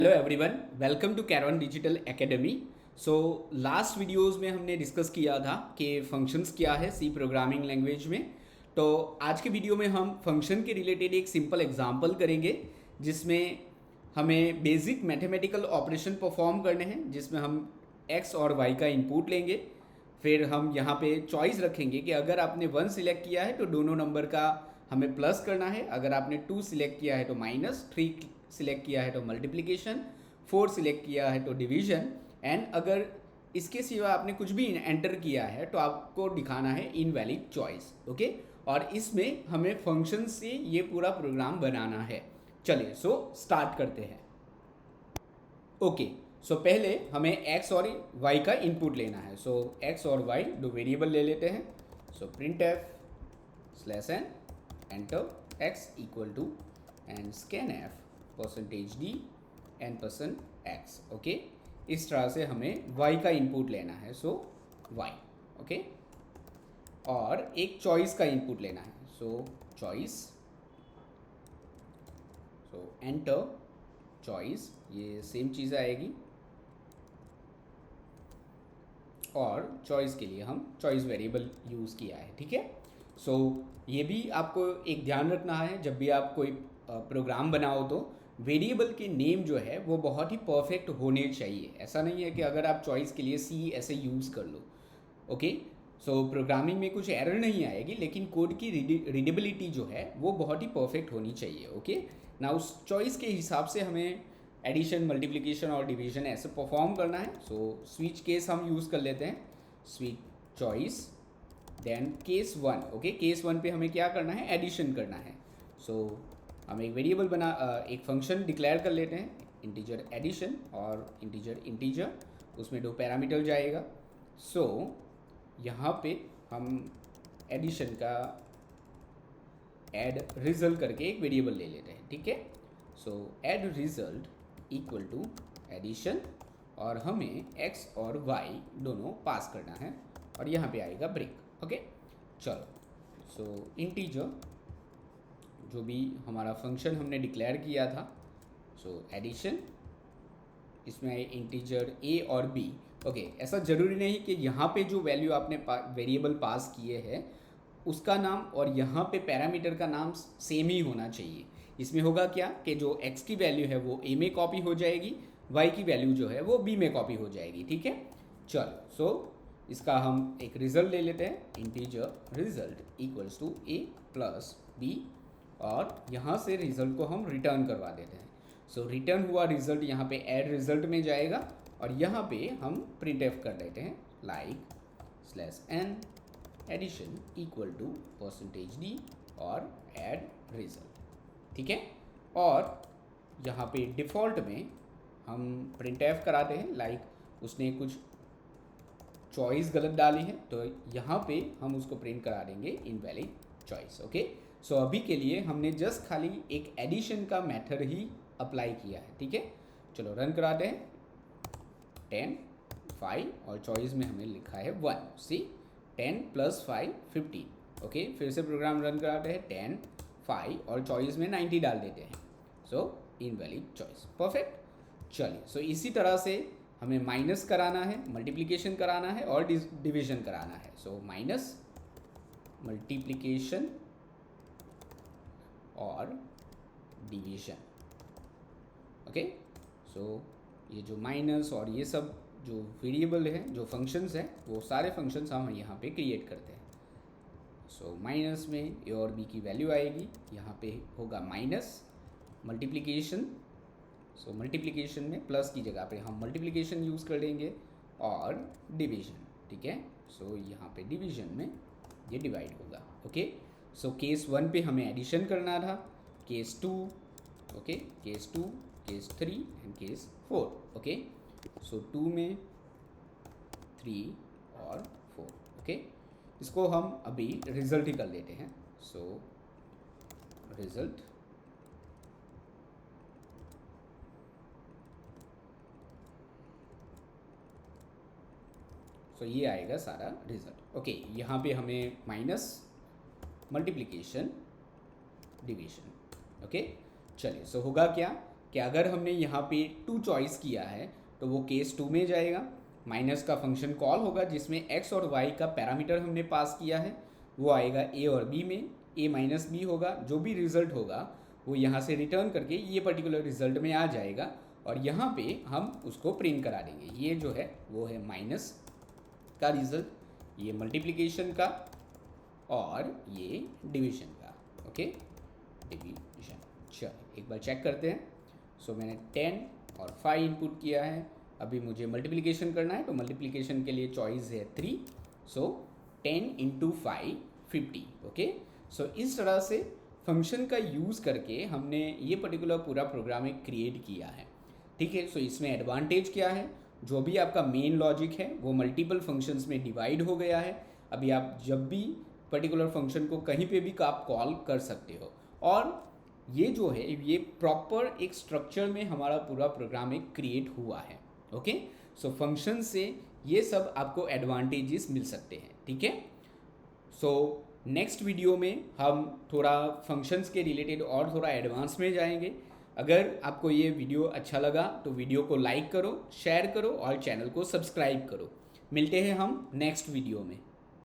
Hello everyone, welcome to Caravan digital academy. So last videos में हमने discuss किया था कि फंक्शंस क्या है सी प्रोग्रामिंग लैंग्वेज में। तो आज के वीडियो में हम फंक्शन के रिलेटेड एक सिंपल एग्जांपल करेंगे जिसमें हमें बेसिक मैथमेटिकल ऑपरेशन परफॉर्म करने हैं, जिसमें हम एक्स और वाई का इनपुट लेंगे। फिर हम यहाँ पे चॉइस रखेंगे कि अगर आपने 1 सिलेक्ट किया है तो दोनों नंबर का हमें प्लस करना है, अगर आपने 2 सिलेक्ट किया है तो माइनस, 3 सिलेक्ट किया है तो मल्टीप्लिकेशन, 4 सिलेक्ट किया है तो डिवीजन, एंड अगर इसके सिवा आपने कुछ भी एंटर किया है तो आपको दिखाना है इनवैलिड चॉइस। ओके, और इसमें हमें फंक्शन से ये पूरा प्रोग्राम बनाना है। चलिए स्टार्ट करते हैं। ओके, पहले हमें x और y का इनपुट लेना है। x और y दो वेरिएबल ले लेते हैं। Print f slash n enter x equal to and scan f percentage d n percent x. Okay, इस तरह से हमें y का इनपुट लेना है। y ओके, और एक चॉइस का इनपुट लेना है। चॉइस, एंटर चॉइस, ये सेम चीज़ आएगी, और चॉइस के लिए हम चॉइस वेरिएबल यूज़ किया है। ठीक है, ये भी आपको एक ध्यान रखना है, जब भी आप कोई प्रोग्राम बनाओ तो वेरिएबल के नेम जो है वो बहुत ही परफेक्ट होने चाहिए। ऐसा नहीं है कि अगर आप चॉइस के लिए सी ऐसे यूज़ कर लो। ओके, प्रोग्रामिंग में कुछ एरर नहीं आएगी, लेकिन कोड की रीडेबिलिटी जो है वो बहुत ही परफेक्ट होनी चाहिए। ओके, ना उस चॉइस के हिसाब से हमें एडिशन, मल्टीप्लिकेशन और डिवीजन ऐसे परफॉर्म करना है। स्विच केस हम यूज़ कर लेते हैं। Switch choice then case one. Okay, case one पे हमें क्या करना है, एडिशन करना है। हम एक वेरिएबल एक फंक्शन डिक्लेयर कर लेते हैं, इंटीजर एडिशन और इंटीजर इंटीजर, उसमें 2 पैरामीटर जाएगा। यहाँ पे हम एडिशन का एड रिजल्ट करके एक वेरिएबल ले लेते हैं। ठीक है, add result equal to addition, और हमें x और y दोनों पास करना है, और यहाँ पे आएगा ब्रेक। ओके, चलो इंटीजर जो भी हमारा फंक्शन हमने डिक्लेयर किया था, एडिशन, इसमें आए इंटीजर a और b। ओके, ऐसा ज़रूरी नहीं कि यहाँ पे जो वैल्यू आपने वेरिएबल पास किए हैं उसका नाम और यहाँ पे पैरामीटर का नाम सेम ही होना चाहिए। इसमें होगा क्या कि जो x की वैल्यू है वो a में कॉपी हो जाएगी, y की वैल्यू जो है वो b में कॉपी हो जाएगी। ठीक है, चलो इसका हम एक रिजल्ट ले लेते हैं, integer result equals to a plus b, और यहाँ से रिजल्ट को हम रिटर्न करवा देते हैं। रिटर्न हुआ रिजल्ट यहाँ पे ऐड रिजल्ट में जाएगा, और यहाँ पे हम प्रिंट एफ कर देते हैं, like slash n addition equal to percentage d और ऐड रिजल्ट। ठीक है, और यहाँ पे डिफ़ॉल्ट में हम प्रिंट एफ कराते हैं, लाइक उसने कुछ चॉइस गलत डाली है तो यहाँ पे हम उसको प्रिंट करा देंगे इनवैलिड चॉइस। ओके, अभी के लिए हमने जस्ट खाली एक एडिशन का मेथड ही अप्लाई किया है। ठीक है, चलो रन कराते हैं। 10 5 और चॉइस में हमें लिखा है 1। सी 10 + 5 15। ओके, फिर से प्रोग्राम रन कराते हैं, 10 5 और चॉइस में 90 डाल देते हैं। Invalid choice, perfect. चलिए, इसी तरह से हमें माइनस कराना है, मल्टीप्लिकेशन कराना है और डिवीजन कराना है। माइनस, मल्टीप्लिकेशन और डिवीजन। ओके, ये जो माइनस और ये सब जो वेरिएबल है, जो फंक्शंस हैं, वो सारे फंक्शंस हम यहाँ पे क्रिएट करते हैं। माइनस में ए और बी की वैल्यू आएगी, यहाँ पे होगा माइनस, मल्टीप्लिकेशन, मल्टीप्लिकेशन में प्लस की जगह पे हम मल्टीप्लिकेशन यूज़ कर लेंगे, और डिवीजन। ठीक है, यहाँ पे डिवीजन में ये डिवाइड होगा। ओके, केस 1 पे हमें एडिशन करना था, case 2, okay, case 2, case 3 and case 4। Okay, 2 में 3 और 4। ओके, इसको हम अभी रिजल्ट ही कर लेते हैं। रिजल्ट ये आएगा सारा रिजल्ट। ओके, यहाँ पे हमें माइनस, मल्टीप्लिकेशन, डिवीजन। ओके, चलिए, होगा क्या, कि अगर हमने यहाँ पे 2 चॉइस किया है तो वो केस 2 में जाएगा, माइनस का फंक्शन कॉल होगा जिसमें x और y का पैरामीटर हमने पास किया है, वो आएगा a और b में, a माइनस बी होगा, जो भी रिजल्ट होगा वो यहाँ से रिटर्न करके ये पर्टिकुलर रिजल्ट में आ जाएगा और यहाँ पे हम उसको प्रिंट करा देंगे। ये जो है वो है माइनस का रिजल्ट, ये मल्टीप्लिकेशन का और ये डिवीजन का। Okay, division. चलो एक बार चेक करते हैं। सो मैंने 10 और 5 इनपुट किया है, अभी मुझे मल्टीप्लिकेशन करना है तो मल्टीप्लिकेशन के लिए चॉइस है 3। सो 10 इंटू 5 50। ओके, सो इस तरह से फंक्शन का यूज़ करके हमने ये पर्टिकुलर पूरा प्रोग्राम एक क्रिएट किया है। ठीक है, सो इसमें एडवांटेज क्या है, जो भी आपका मेन लॉजिक है वो मल्टीपल फंक्शंस में डिवाइड हो गया है। अभी आप जब भी पर्टिकुलर फंक्शन को कहीं पे भी आप कॉल कर सकते हो और ये जो है ये प्रॉपर एक स्ट्रक्चर में हमारा पूरा प्रोग्राम एक क्रिएट हुआ है। ओके, सो फंक्शन से ये सब आपको एडवांटेजेस मिल सकते हैं। ठीक है, सो नेक्स्ट वीडियो में हम थोड़ा फंक्शंस के रिलेटेड और थोड़ा एडवांस में जाएंगे। अगर आपको ये वीडियो अच्छा लगा तो वीडियो को लाइक करो, शेयर करो और चैनल को सब्सक्राइब करो। मिलते हैं हम नेक्स्ट वीडियो में।